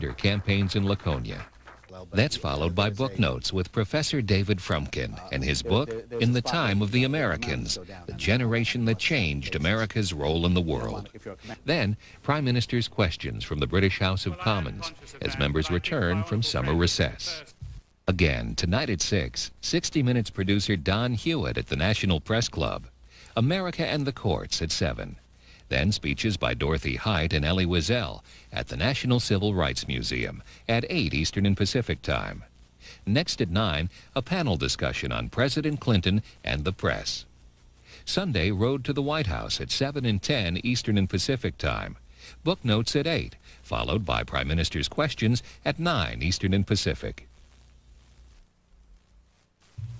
campaigns in Laconia. That's followed by book notes with Professor David Frumkin and his book, In the Time of the Americans, the generation that changed America's role in the world. Then, Prime Minister's questions from the British House of Commons as members return from summer recess. Again, tonight at 6, 60 Minutes producer Don Hewitt at the National Press Club. America and the Courts at 7. Then speeches by Dorothy Height and Elie Wiesel at the National Civil Rights Museum at 8 Eastern and Pacific Time. Next at 9, a panel discussion on President Clinton and the press. Sunday, Road to the White House at 7 and 10 Eastern and Pacific Time. Book notes at 8, followed by Prime Minister's questions at 9 Eastern and Pacific.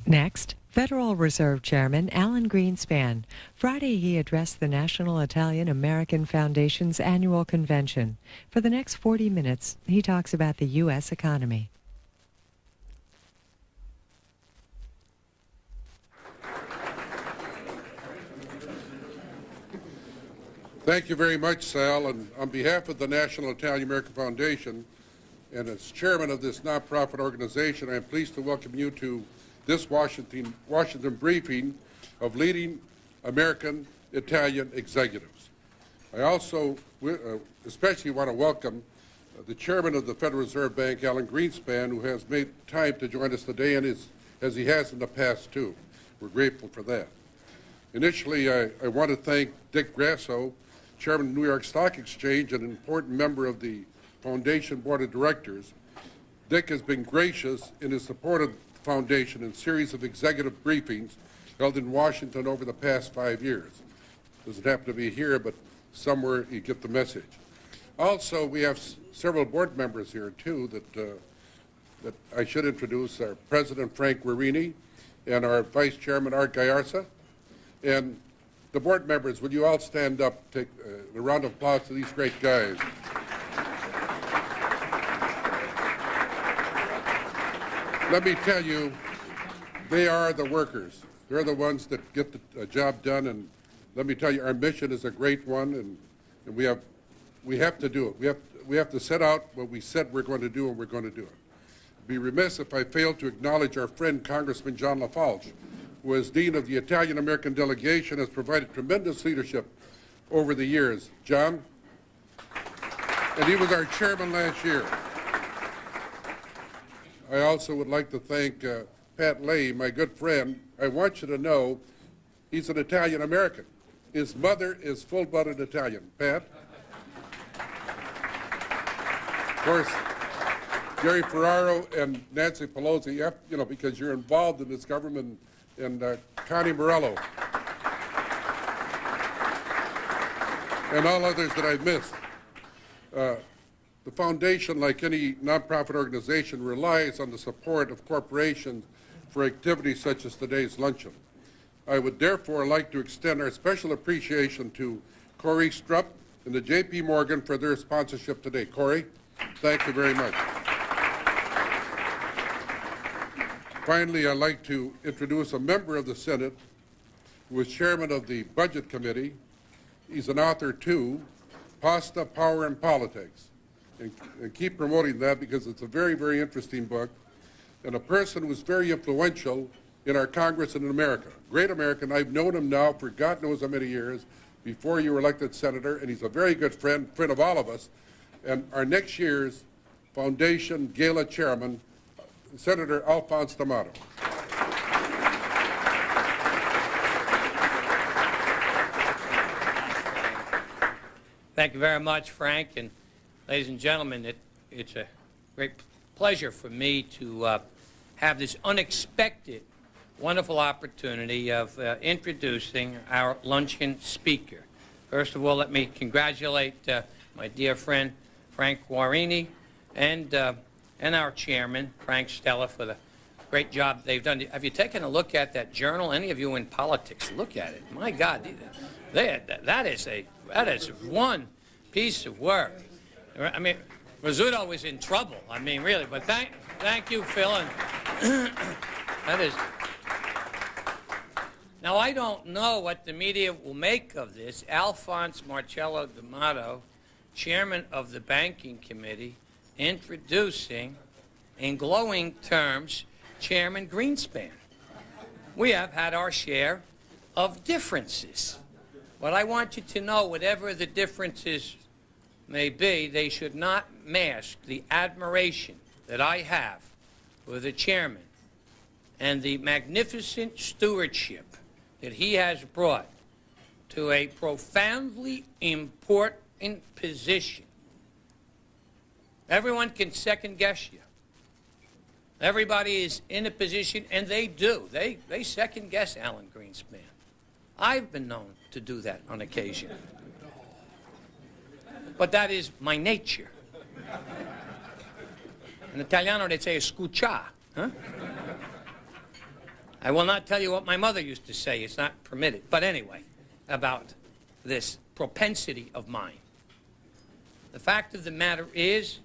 Next, Federal Reserve Chairman Alan Greenspan. Friday, he addressed the National Italian-American Foundation's annual convention. For the next 40 minutes, he talks about the U.S. economy. Thank you very much, Sal. And on behalf of the National Italian-American Foundation and as chairman of this nonprofit organization, I am pleased to welcome you to this Washington briefing of leading American Italian executives. I also especially want to welcome the chairman of the Federal Reserve Bank, Alan Greenspan, who has made time to join us today, and as he has in the past too. We're grateful for that. Initially, I want to thank Dick Grasso, chairman of the New York Stock Exchange and an important member of the Foundation Board of Directors. Dick has been gracious in his support of Foundation in a series of executive briefings held in Washington over the past 5 years. Doesn't happen to be here, but somewhere you get the message. Also, we have several board members here too that I should introduce: our President Frank Guerini and our Vice Chairman Art Gayarza. And the board members, would you all stand up, take a round of applause to these great guys. Let me tell you, they are the workers. They're the ones that get the job done, and let me tell you, our mission is a great one, and we have to do it. We have to set out what we said we're going to do, and we're going to do it. I'd be remiss if I failed to acknowledge our friend Congressman John LaFalce, who as Dean of the Italian-American Delegation has provided tremendous leadership over the years. John? And he was our chairman last year. I also would like to thank Pat Leahy, my good friend. I want you to know he's an Italian-American. His mother is full-blooded Italian. Pat? Of course, Jerry Ferraro and Nancy Pelosi, you know, because you're involved in this government, and Connie Morello, and all others that I've missed. The foundation, like any nonprofit organization, relies on the support of corporations for activities such as today's luncheon. I would therefore like to extend our special appreciation to Corey Strupp and the J.P. Morgan for their sponsorship today. Corey, thank you very much. Finally, I'd like to introduce a member of the Senate who is chairman of the Budget Committee. He's an author too, Pasta, Power, and Politics. And keep promoting that because it's a very, very interesting book. And a person who's very influential in our Congress and in America. Great American. I've known him now for God knows how many years before you were elected senator, and he's a very good friend of all of us. And our next year's Foundation Gala Chairman, Senator Alphonse D'Amato. Thank you very much, Frank. And ladies and gentlemen, it's a great pleasure for me to have this unexpected, wonderful opportunity of introducing our luncheon speaker. First of all, let me congratulate my dear friend Frank Guerini and our chairman, Frank Stella, for the great job they've done. Have you taken a look at that journal? Any of you in politics, look at it. My God, that is one piece of work. I mean, Rizzuto was in trouble. I mean, really. But thank you, Phil. And that is. Now, I don't know what the media will make of this. Alphonse Marcello D'Amato, chairman of the Banking Committee, introducing, in glowing terms, Chairman Greenspan. We have had our share of differences. But I want you to know, whatever the differences may be, they should not mask the admiration that I have for the chairman and the magnificent stewardship that he has brought to a profoundly important position. Everyone can second guess you. Everybody is in a position, and they do. They second guess Alan Greenspan. I've been known to do that on occasion. But that is my nature. In Italiano, they say escucha. Huh? I will not tell you what my mother used to say. It's not permitted. But anyway, about this propensity of mine. The fact of the matter is,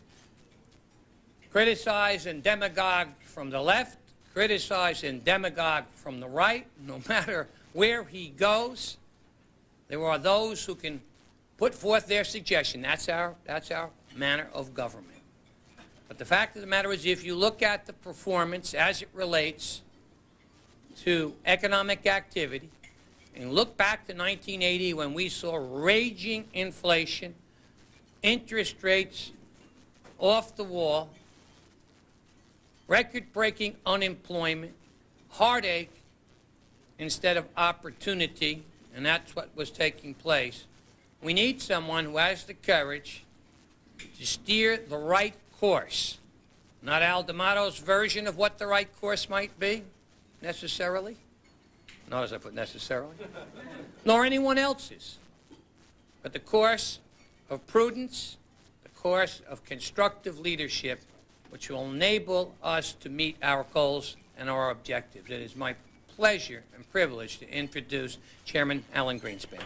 criticize and demagogue from the left, criticize and demagogue from the right, no matter where he goes, there are those who can put forth their suggestion. That's our manner of government. But the fact of the matter is, if you look at the performance as it relates to economic activity, and look back to 1980 when we saw raging inflation, interest rates off the wall, record-breaking unemployment, heartache instead of opportunity, and that's what was taking place. We need someone who has the courage to steer the right course. Not Al D'Amato's version of what the right course might be, necessarily. Notice I put necessarily. Nor anyone else's. But the course of prudence, the course of constructive leadership, which will enable us to meet our goals and our objectives. It is my pleasure and privilege to introduce Chairman Alan Greenspan.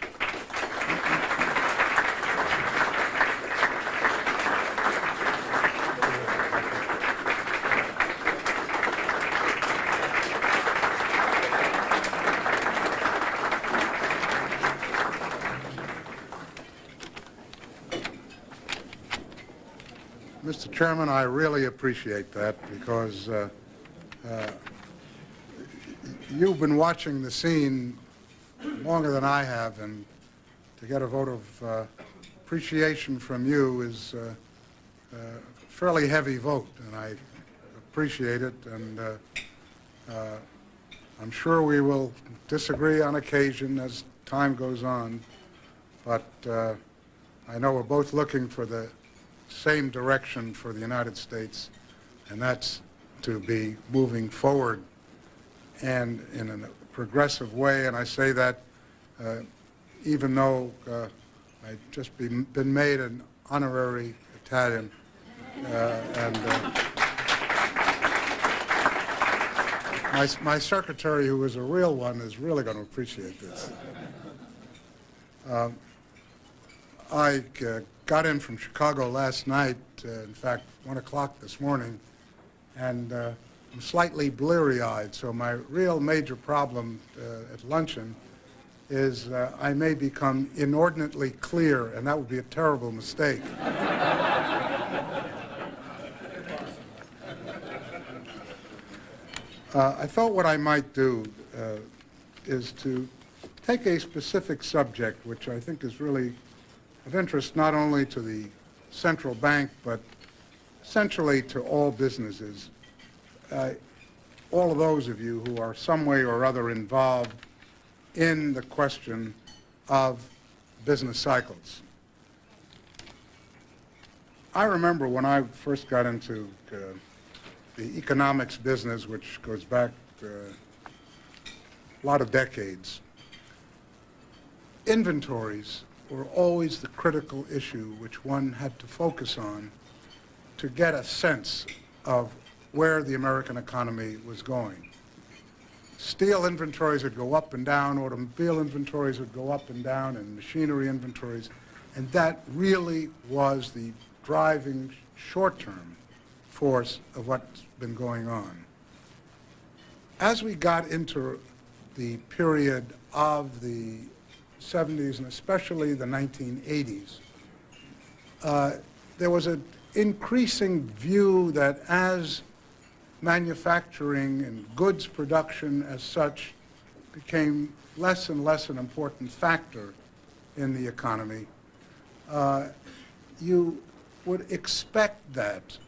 Mr. Chairman, I really appreciate that because you've been watching the scene longer than I have, and to get a vote of appreciation from you is a fairly heavy vote, and I appreciate it, and I'm sure we will disagree on occasion as time goes on, but I know we're both looking for the same direction for the United States, and that's to be moving forward and in a progressive way. And I say that even though I've just been made an honorary Italian, my secretary, who is a real one, is really going to appreciate this. I got in from Chicago last night, in fact, 1 o'clock this morning, and I'm slightly bleary-eyed, so my real major problem at luncheon is I may become inordinately clear, and that would be a terrible mistake. I thought what I might do is to take a specific subject, which I think is really of interest not only to the central bank, but essentially to all businesses. All of those of you who are some way or other involved in the question of business cycles. I remember when I first got into the economics business, which goes back a lot of decades, inventories were always the critical issue which one had to focus on to get a sense of where the American economy was going. Steel inventories would go up and down, automobile inventories would go up and down, and machinery inventories, and that really was the driving short-term force of what's been going on. As we got into the period of the 70s and especially the 1980s, there was an increasing view that as manufacturing and goods production as such became less and less an important factor in the economy, you would expect that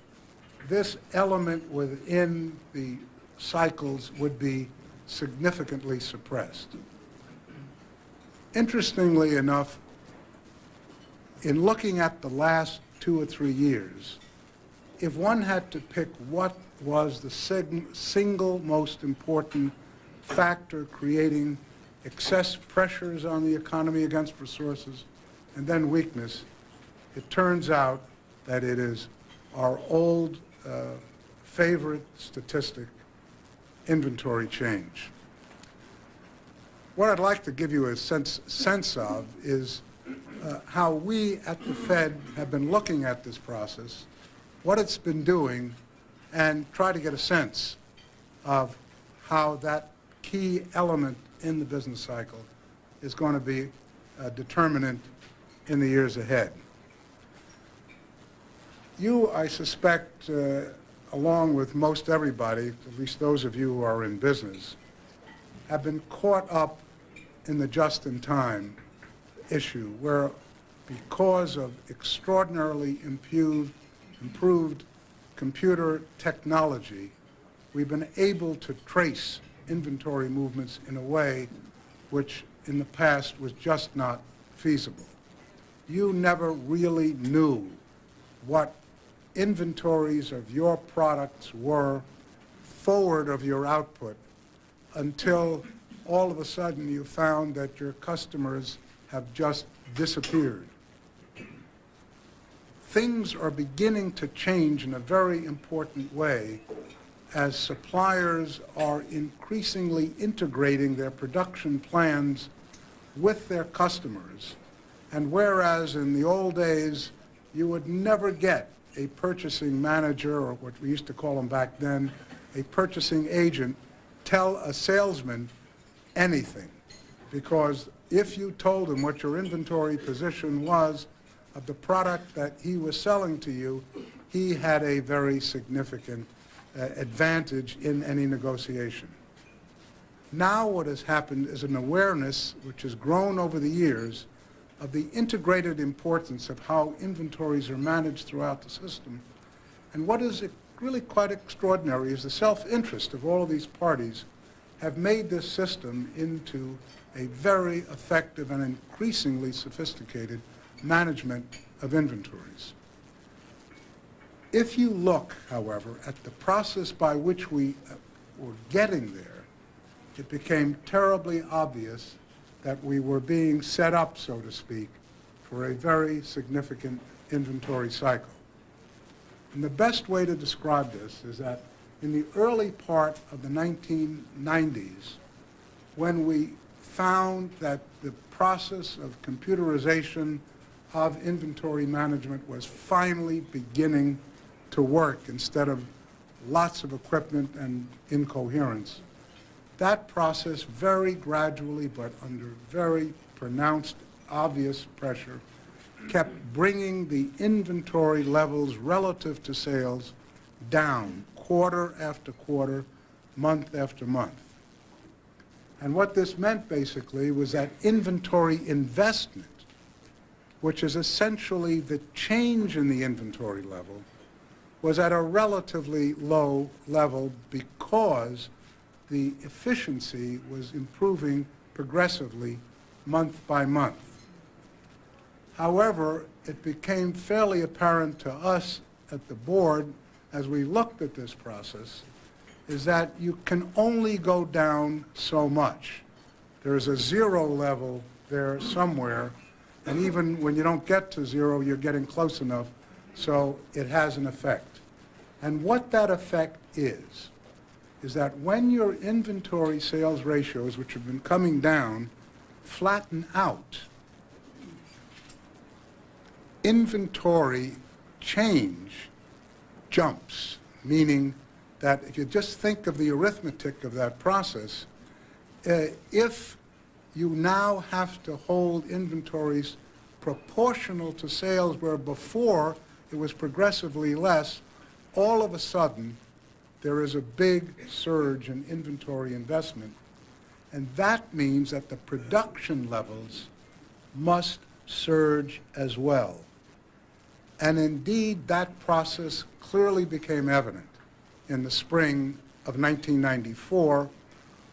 this element within the cycles would be significantly suppressed. Interestingly enough, in looking at the last 2 or 3 years, if one had to pick what was the single most important factor creating excess pressures on the economy against resources and then weakness, it turns out that it is our old favorite statistic, inventory change. What I'd like to give you a sense of is how we at the Fed have been looking at this process, what it's been doing, and try to get a sense of how that key element in the business cycle is going to be determinant in the years ahead. You, I suspect, along with most everybody, at least those of you who are in business, have been caught up in the just-in-time issue, where because of extraordinarily improved computer technology, we've been able to trace inventory movements in a way which in the past was just not feasible. You never really knew what inventories of your products were forward of your output until all of a sudden you found that your customers have just disappeared. Things are beginning to change in a very important way as suppliers are increasingly integrating their production plans with their customers. And whereas in the old days you would never get a purchasing manager, or what we used to call them back then, a purchasing agent, tell a salesman anything. Because if you told him what your inventory position was of the product that he was selling to you, he had a very significant advantage in any negotiation. Now what has happened is an awareness which has grown over the years of the integrated importance of how inventories are managed throughout the system. And what is really quite extraordinary is the self-interest of all of these parties have made this system into a very effective and increasingly sophisticated management of inventories. If you look, however, at the process by which we were getting there, it became terribly obvious that we were being set up, so to speak, for a very significant inventory cycle. And the best way to describe this is that in the early part of the 1990s, when we found that the process of computerization of inventory management was finally beginning to work instead of lots of equipment and incoherence, that process very gradually, but under very pronounced, obvious pressure, kept bringing the inventory levels relative to sales down quarter after quarter, month after month. And what this meant basically was that inventory investment, which is essentially the change in the inventory level, was at a relatively low level because the efficiency was improving progressively month by month. However, it became fairly apparent to us at the board as we looked at this process is that you can only go down so much. There is a zero level there somewhere, and even when you don't get to zero, you're getting close enough, so it has an effect. And what that effect is that when your inventory sales ratios, which have been coming down, flatten out, inventory change jumps, meaning that if you just think of the arithmetic of that process, if you now have to hold inventories proportional to sales where before it was progressively less. All of a sudden, there is a big surge in inventory investment, and that means that the production levels must surge as well. And indeed, that process clearly became evident in the spring of 1994,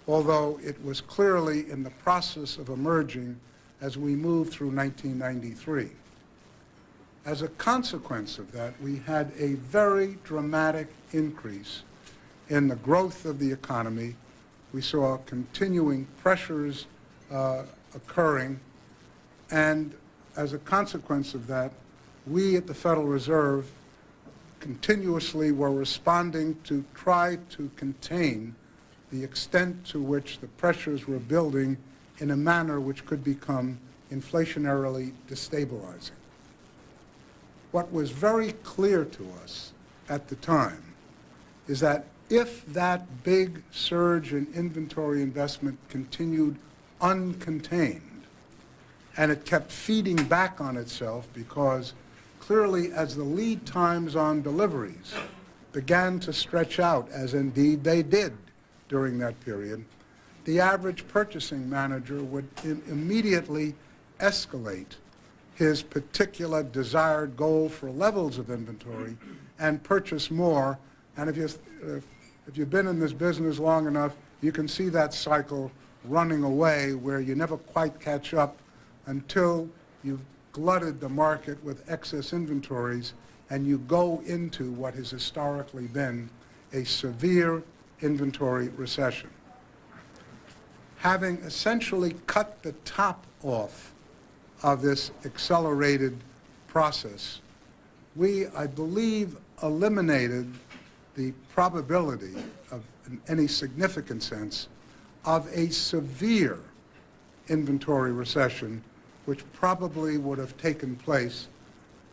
although it was clearly in the process of emerging as we moved through 1993. As a consequence of that, we had a very dramatic increase in the growth of the economy. We saw continuing pressures occurring, and as a consequence of that, we at the Federal Reserve continuously were responding to try to contain the extent to which the pressures were building in a manner which could become inflationarily destabilizing. What was very clear to us at the time is that if that big surge in inventory investment continued uncontained, and it kept feeding back on itself because clearly as the lead times on deliveries began to stretch out, as indeed they did during that period, the average purchasing manager would immediately escalate his particular desired goal for levels of inventory and purchase more. And if you've been in this business long enough, you can see that cycle running away where you never quite catch up until you've glutted the market with excess inventories and you go into what has historically been a severe inventory recession. Having essentially cut the top off of this accelerated process, we, I believe, eliminated the probability of, in any significant sense, of a severe inventory recession, which probably would have taken place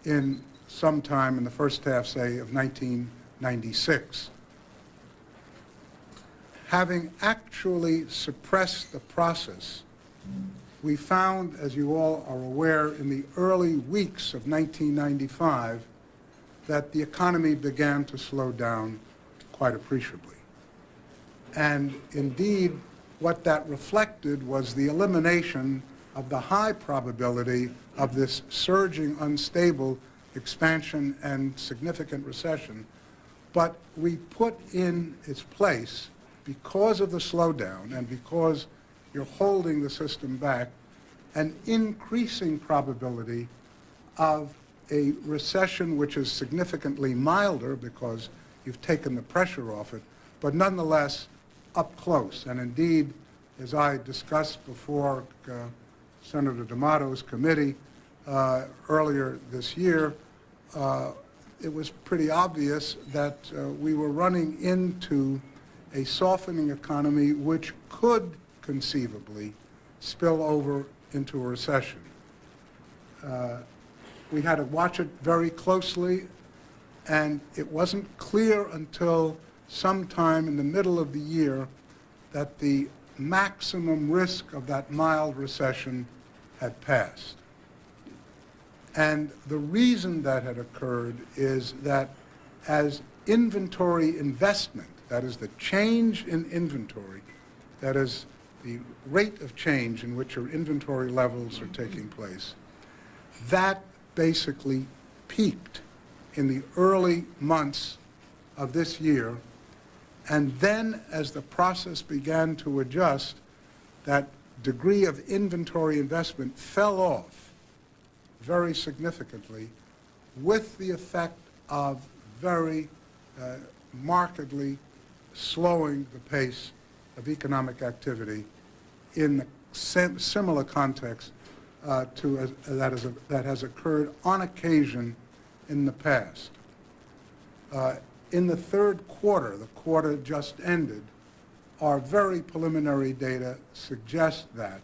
in sometime in the first half, say, of 1996. Having actually suppressed the process, we found, as you all are aware, in the early weeks of 1995, that the economy began to slow down quite appreciably. And indeed, what that reflected was the elimination of the high probability of this surging, unstable expansion and significant recession. But we put in its place, because of the slowdown and because you're holding the system back, an increasing probability of a recession which is significantly milder because you've taken the pressure off it, but nonetheless up close. And indeed, as I discussed before Senator D'Amato's committee earlier this year, it was pretty obvious that we were running into a softening economy which could conceivably spill over into a recession. We had to watch it very closely, and it wasn't clear until sometime in the middle of the year that the maximum risk of that mild recession had passed. And the reason that had occurred is that as inventory investment, that is the change in inventory, that is the rate of change in which your inventory levels are taking place, that basically peaked in the early months of this year. And then as the process began to adjust, that degree of inventory investment fell off very significantly, with the effect of very markedly slowing the pace of economic activity in the similar context that has occurred on occasion in the past. In the third quarter, the quarter just ended, our very preliminary data suggest that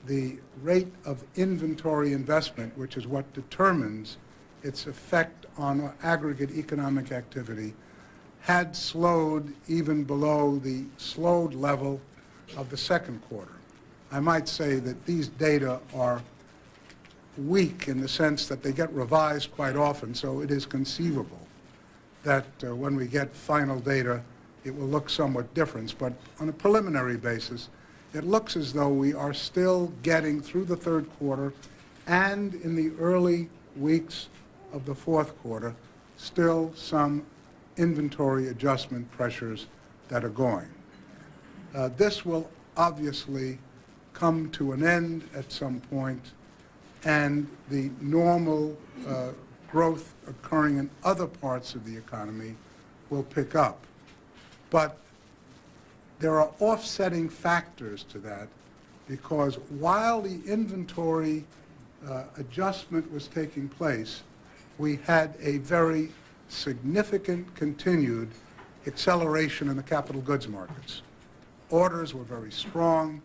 the rate of inventory investment, which is what determines its effect on aggregate economic activity, had slowed even below the slowed level of the second quarter. I might say that these data are weak in the sense that they get revised quite often, so it is conceivable that when we get final data, it will look somewhat different. But on a preliminary basis, it looks as though we are still getting through the third quarter and in the early weeks of the fourth quarter, still some inventory adjustment pressures that are going. This will obviously come to an end at some point, and the normal growth occurring in other parts of the economy will pick up. But there are offsetting factors to that, because while the inventory adjustment was taking place, we had a very significant continued acceleration in the capital goods markets. Orders were very strong.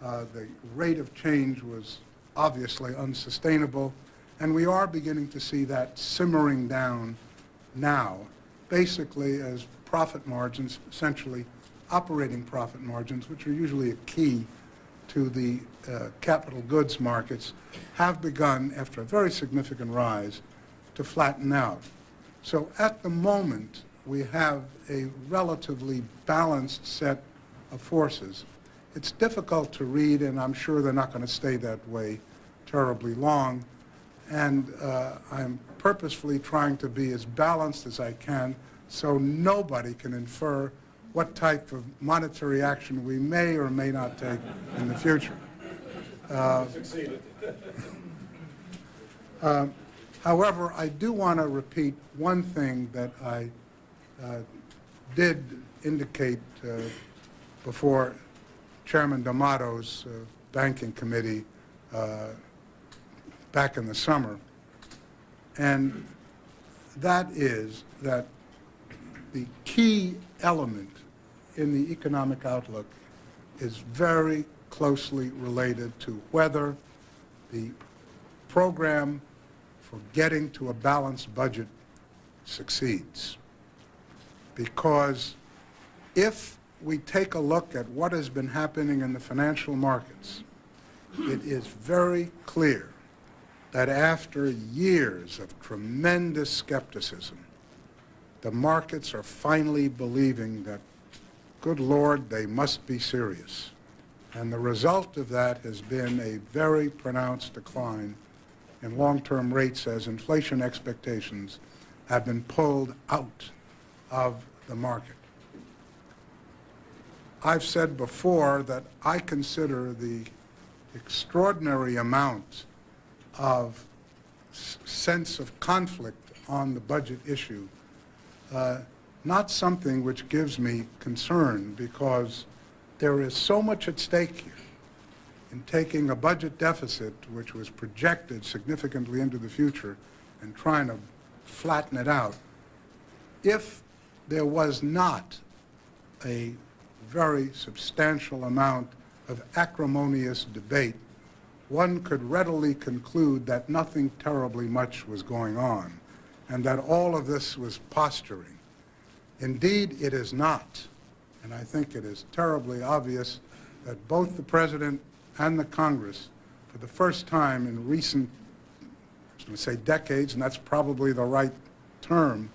The rate of change was obviously unsustainable, and we are beginning to see that simmering down now, basically as profit margins, essentially operating profit margins, which are usually a key to the capital goods markets, have begun, after a very significant rise, to flatten out. So at the moment, we have a relatively balanced set of forces. It's difficult to read, and I'm sure they're not going to stay that way terribly long. And I'm purposefully trying to be as balanced as I can so nobody can infer what type of monetary action we may or may not take in the future. However, I do want to repeat one thing that I did indicate before Chairman D'Amato's Banking Committee back in the summer, and that is that the key element in the economic outlook is very closely related to whether the program for getting to a balanced budget succeeds. Because if we take a look at what has been happening in the financial markets, it is very clear that after years of tremendous skepticism, the markets are finally believing that, good Lord, they must be serious. And the result of that has been a very pronounced decline in long-term rates as inflation expectations have been pulled out of the market. I've said before that I consider the extraordinary amount of sense of conflict on the budget issue not something which gives me concern, because there is so much at stake here in taking a budget deficit which was projected significantly into the future and trying to flatten it out. If there was not a very substantial amount of acrimonious debate, one could readily conclude that nothing terribly much was going on and that all of this was posturing. Indeed, it is not. And I think it is terribly obvious that both the President and the Congress, for the first time in recent, I was going to say decades, and that's probably the right term,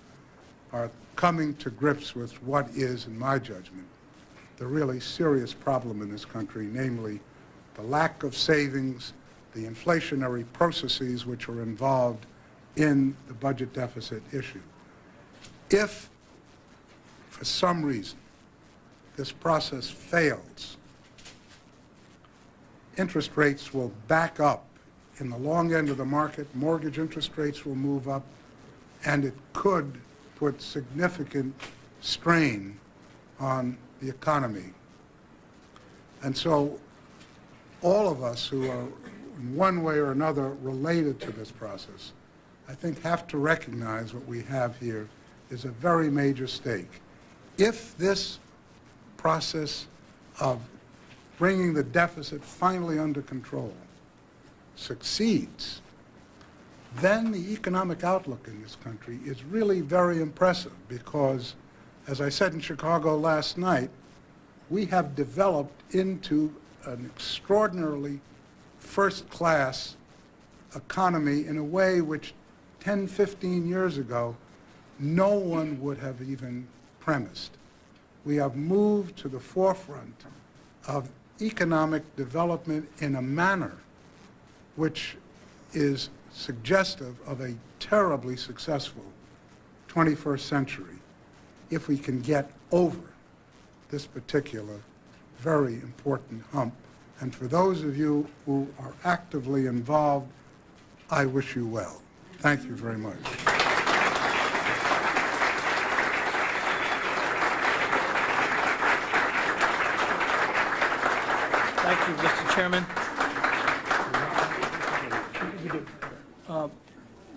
are coming to grips with what is, in my judgment, the really serious problem in this country, namely the lack of savings, the inflationary processes which are involved in the budget deficit issue. If, for some reason, this process fails, interest rates will back up in the long end of the market, mortgage interest rates will move up, and it could put significant strain on the economy. And so all of us who are in one way or another related to this process, I think, have to recognize what we have here is a very major stake. If this process of bringing the deficit finally under control succeeds, then the economic outlook in this country is really very impressive, because, as I said in Chicago last night, we have developed into an extraordinarily first-class economy in a way which 10, 15 years ago, no one would have even premised. We have moved to the forefront of economic development in a manner which is suggestive of a terribly successful 21st century if we can get over this particular very important hump. And for those of you who are actively involved, I wish you well. Thank you very much. Thank you, Mr. Chairman.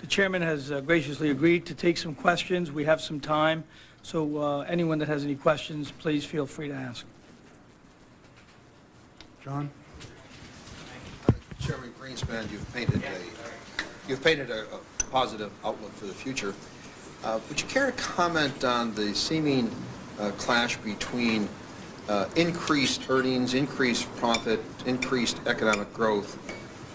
The chairman has graciously agreed to take some questions. We have some time, so anyone that has any questions, please feel free to ask. John? Chairman Greenspan, you've painted a positive outlook for the future. Would you care to comment on the seeming clash between increased earnings, increased profit, increased economic growth,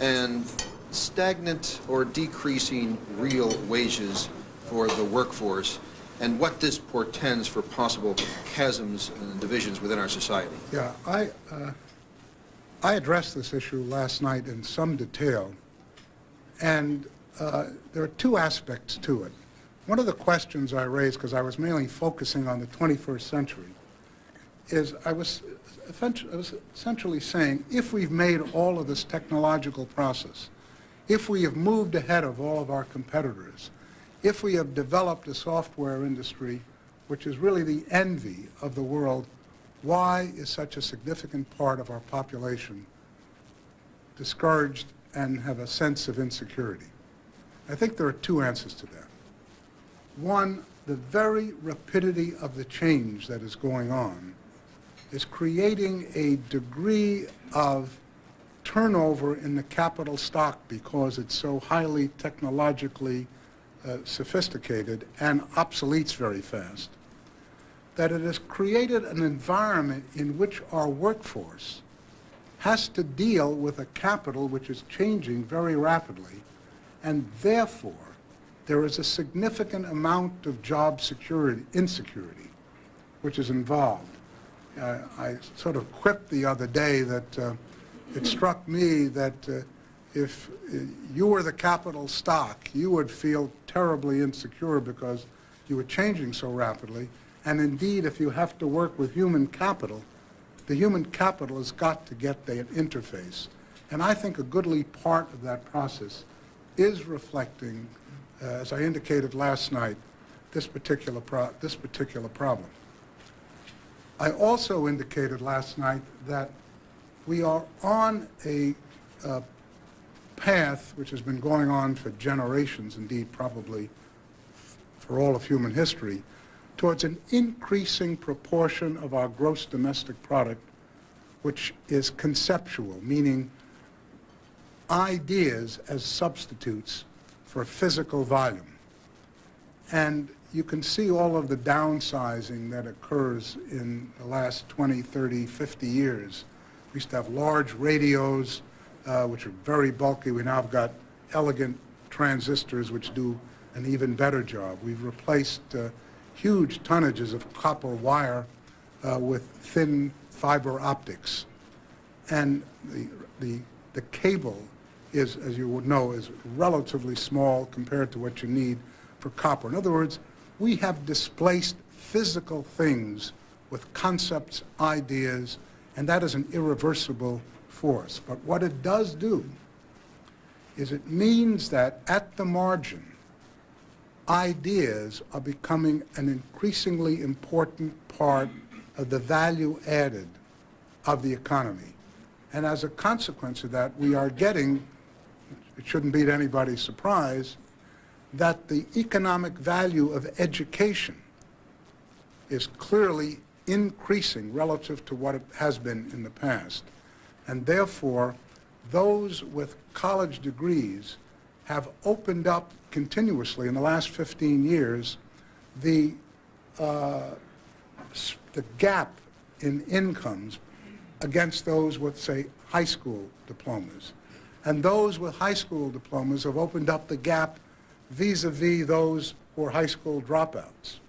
and stagnant or decreasing real wages for the workforce, and what this portends for possible chasms and divisions within our society? Yeah, I addressed this issue last night in some detail, and there are two aspects to it. One of the questions I raised, because I was mainly focusing on the 21st century, is I was essentially saying, if we've made all of this technological process, if we have moved ahead of all of our competitors, if we have developed a software industry which is really the envy of the world, why is such a significant part of our population discouraged and have a sense of insecurity? I think there are two answers to that. One, the very rapidity of the change that is going on is creating a degree of turnover in the capital stock because it's so highly technologically sophisticated and obsoletes very fast, that it has created an environment in which our workforce has to deal with a capital which is changing very rapidly, and therefore there is a significant amount of job insecurity which is involved. I sort of quipped the other day that it struck me that if you were the capital stock, you would feel terribly insecure because you were changing so rapidly. And indeed, if you have to work with human capital, the human capital has got to get the interface. And I think a goodly part of that process is reflecting, as I indicated last night, this particular problem. I also indicated last night that we are on a path which has been going on for generations, indeed probably for all of human history, towards an increasing proportion of our gross domestic product which is conceptual, meaning ideas as substitutes for physical volume. And you can see all of the downsizing that occurs in the last 20, 30, 50 years. We used to have large radios, which are very bulky. We now have got elegant transistors, which do an even better job. We've replaced huge tonnages of copper wire with thin fiber optics. And the cable is, as you would know, is relatively small compared to what you need for copper. In other words, we have displaced physical things with concepts, ideas, and that is an irreversible force. But what it does do is it means that at the margin, ideas are becoming an increasingly important part of the value added of the economy. And as a consequence of that, we are getting, it shouldn't be to anybody's surprise, that the economic value of education is clearly increasing relative to what it has been in the past. And therefore, those with college degrees have opened up continuously in the last 15 years the gap in incomes against those with, say, high school diplomas. And those with high school diplomas have opened up the gap vis-a-vis those who are high school dropouts.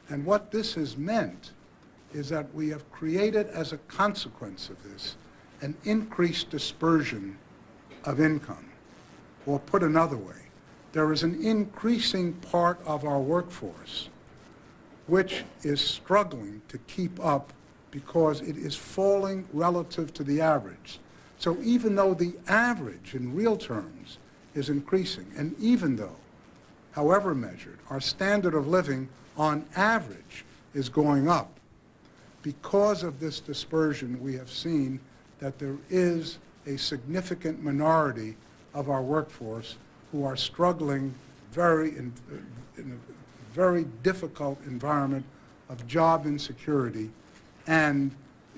And what this has meant is that we have created, as a consequence of this, an increased dispersion of income. Or put another way, there is an increasing part of our workforce which is struggling to keep up because it is falling relative to the average. So even though the average in real terms is increasing, and even though, however measured, our standard of living on average is going up, because of this dispersion, we have seen that there is a significant minority of our workforce who are struggling in a very difficult environment of job insecurity, and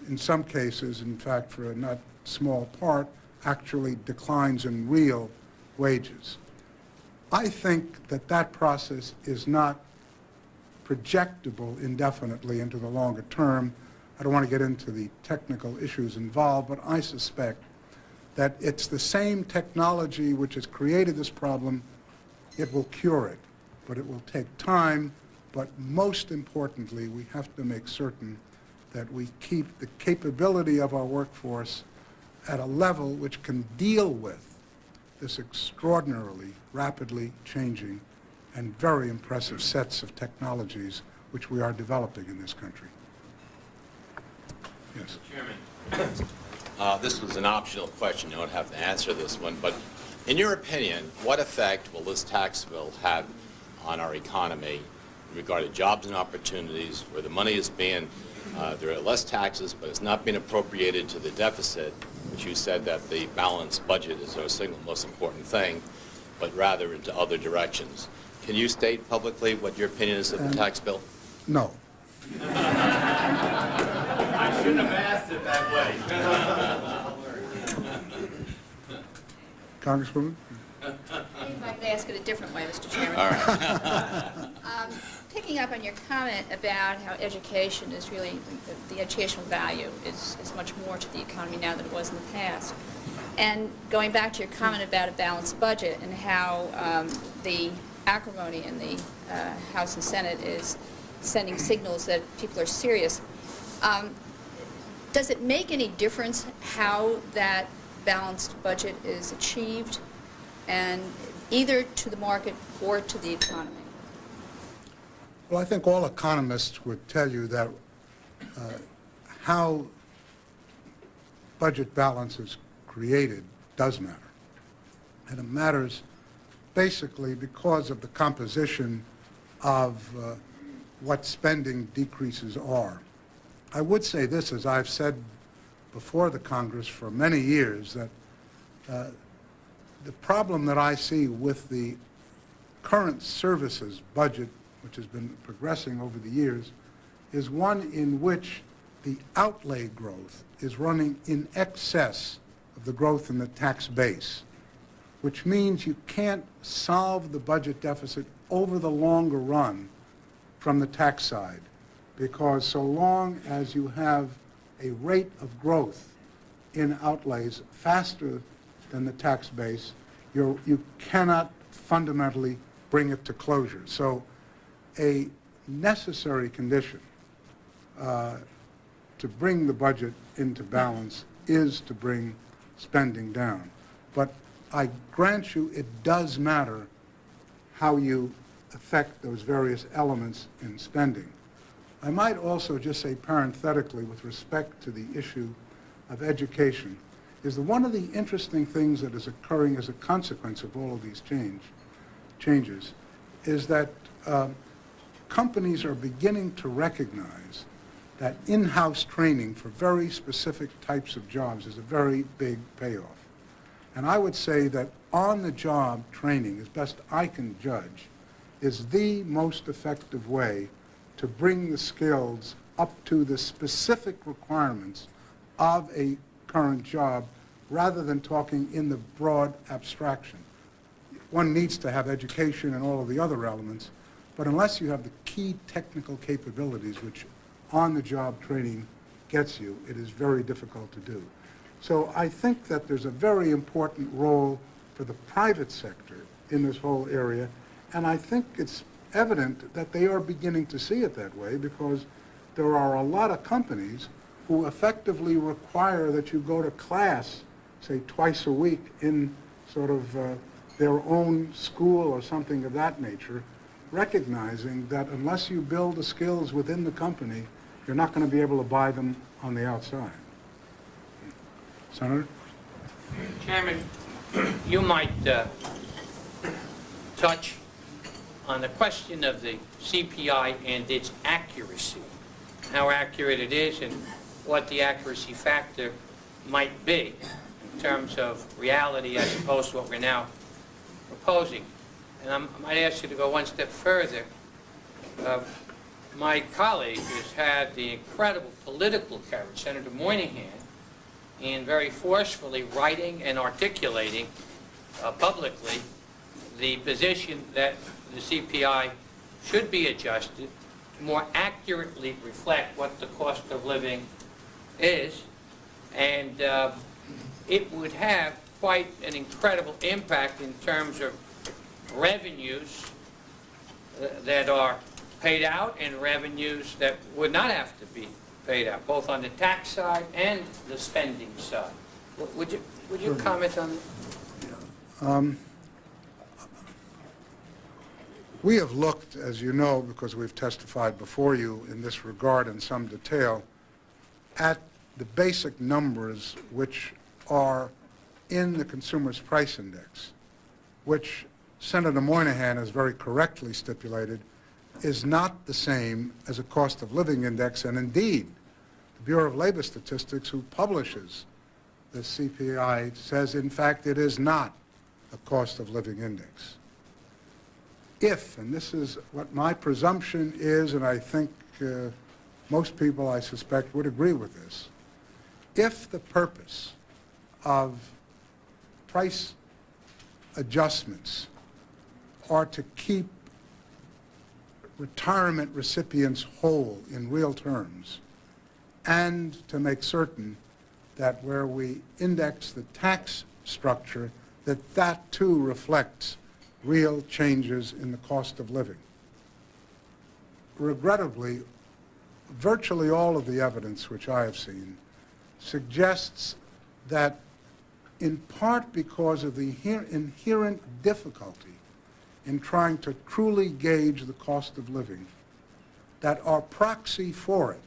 in some cases, in fact, for a not small part, actually declines in real wages. I think that that process is not projectable indefinitely into the longer term. I don't want to get into the technical issues involved, but I suspect that it's the same technology which has created this problem. It will cure it, but it will take time. But most importantly, we have to make certain that we keep the capability of our workforce at a level which can deal with this extraordinarily rapidly changing and very impressive sets of technologies which we are developing in this country. Yes. Chairman, this was an optional question. You don't have to answer this one, but in your opinion, what effect will this tax bill have on our economy in regard to jobs and opportunities, where the money is being, there are less taxes, but it's not being appropriated to the deficit, which you said that the balanced budget is our single most important thing, but rather into other directions. Can you state publicly what your opinion is of the tax bill? No. I shouldn't have asked it that way. Congresswoman? If I could ask it a different way, Mr. Chairman. All right. Picking up on your comment about how education is really, the educational value is much more to the economy now than it was in the past. And going back to your comment about a balanced budget and how the acrimony in the House and Senate is sending signals that people are serious, does it make any difference how that balanced budget is achieved, and either to the market or to the economy? Well, I think all economists would tell you that how budget balance is created does matter. And it matters basically because of the composition of what spending decreases are. I would say this, as I've said before the Congress for many years, that the problem that I see with the current services budget, which has been progressing over the years, is one in which the outlay growth is running in excess of the growth in the tax base, which means you can't solve the budget deficit over the longer run from the tax side, because so long as you have a rate of growth in outlays faster than the tax base, you cannot fundamentally bring it to closure. So a necessary condition to bring the budget into balance is to bring spending down. But I grant you it does matter how you affect those various elements in spending. I might also just say parenthetically, with respect to the issue of education, is that one of the interesting things that is occurring as a consequence of all of these changes is that companies are beginning to recognize that in-house training for very specific types of jobs is a very big payoff. And I would say that on-the-job training, as best I can judge, is the most effective way to bring the skills up to the specific requirements of a current job, rather than talking in the broad abstraction. One needs to have education and all of the other elements, but unless you have the key technical capabilities which on-the-job training gets you, it is very difficult to do. So I think that there's a very important role for the private sector in this whole area, and I think it's evident that they are beginning to see it that way, because there are a lot of companies who effectively require that you go to class, say, twice a week in sort of their own school or something of that nature, recognizing that unless you build the skills within the company, you're not going to be able to buy them on the outside. Senator? Chairman, you might touch on the question of the CPI and its accuracy, how accurate it is and what the accuracy factor might be in terms of reality as opposed to what we're now proposing. And I might ask you to go one step further. My colleague has had the incredible political courage, Senator Moynihan, in very forcefully writing and articulating publicly the position that the CPI should be adjusted to more accurately reflect what the cost of living is, and it would have quite an incredible impact in terms of revenues that are paid out and revenues that would not have to be paid out, both on the tax side and the spending side. Would you comment on that? We have looked, as you know, because we've testified before you in this regard in some detail, at the basic numbers which are in the Consumer's Price Index, which Senator Moynihan has very correctly stipulated is not the same as a cost of living index, and indeed, the Bureau of Labor Statistics, who publishes the CPI, says, in fact, it is not a cost of living index. If, and this is what my presumption is, and I think most people, I suspect, would agree with this, if the purpose of price adjustments are to keep retirement recipients whole in real terms, and to make certain that where we index the tax structure, that that too reflects real changes in the cost of living. Regrettably, virtually all of the evidence which I have seen suggests that, in part because of the inherent difficulty in trying to truly gauge the cost of living, that our proxy for it,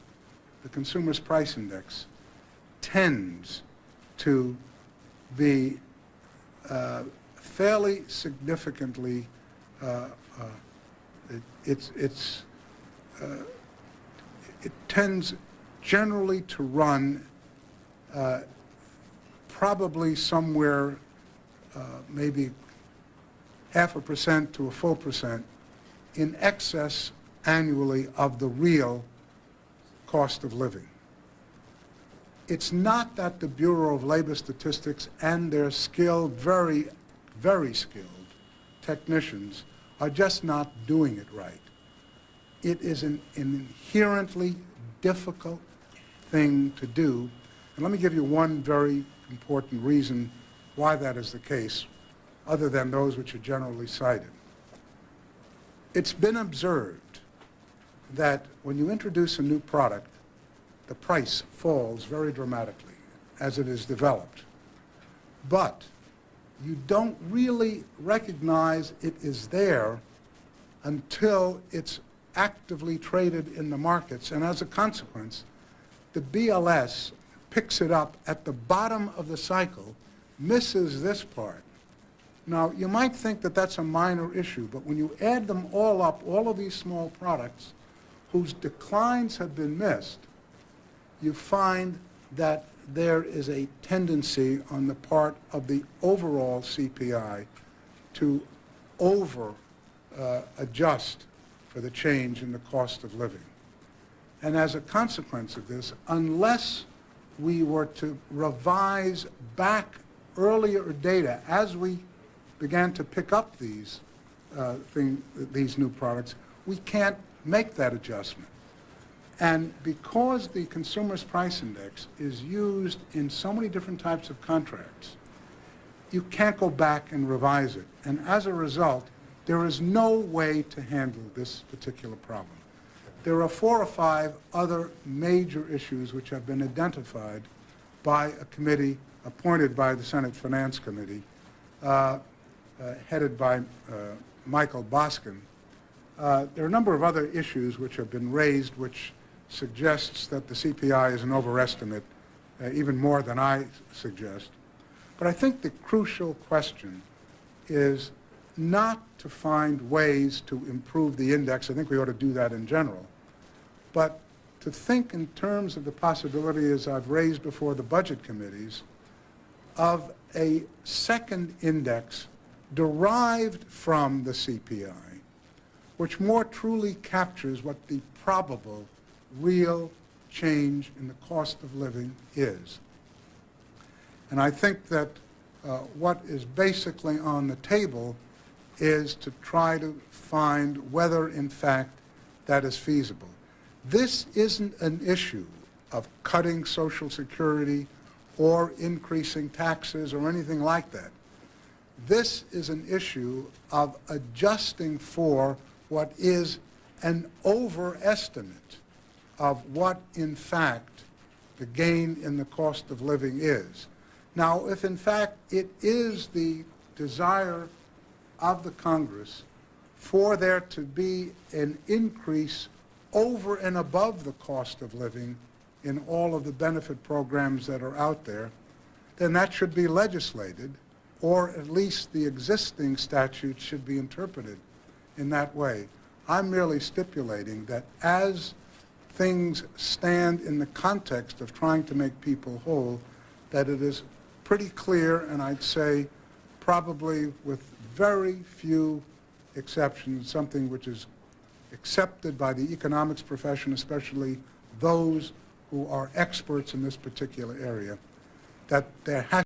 the Consumer's Price Index, tends to be fairly significantly, it tends generally to run probably somewhere maybe 0.5% to a full percent in excess annually of the real cost of living. It's not that the Bureau of Labor Statistics and their skilled, very, very skilled technicians are just not doing it right. It is an inherently difficult thing to do. And let me give you one very important reason why that is the case, other than those which are generally cited. It's been observed that when you introduce a new product, the price falls very dramatically as it is developed. But you don't really recognize it is there until it's actively traded in the markets, and as a consequence, the BLS picks it up at the bottom of the cycle, misses this part. Now, you might think that that's a minor issue, but when you add them all up, all of these small products whose declines have been missed, you find that there is a tendency on the part of the overall CPI to over-adjust for the change in the cost of living. And as a consequence of this, unless we were to revise back earlier data as we began to pick up these new products, we can't make that adjustment. And because the Consumer's Price Index is used in so many different types of contracts, you can't go back and revise it. And as a result, there is no way to handle this particular problem. There are 4 or 5 other major issues which have been identified by a committee appointed by the Senate Finance Committee, headed by Michael Boskin. There are a number of other issues which have been raised which suggests that the CPI is an overestimate, even more than I suggest. But I think the crucial question is not to find ways to improve the index. I think we ought to do that in general. But to think in terms of the possibility, as I've raised before the budget committees, of a second index derived from the CPI, which more truly captures what the probable real change in the cost of living is. And I think that what is basically on the table is to try to find whether, in fact, that is feasible. This isn't an issue of cutting Social Security or increasing taxes or anything like that. This is an issue of adjusting for what is an overestimate of what, in fact, the gain in the cost of living is. Now, if in fact it is the desire of the Congress for there to be an increase over and above the cost of living in all of the benefit programs that are out there, then that should be legislated, or at least the existing statute should be interpreted in that way. I'm merely stipulating that as things stand in the context of trying to make people whole, that it is pretty clear, and I'd say probably with very few exceptions, something which is accepted by the economics profession, especially those who are experts in this particular area, that there has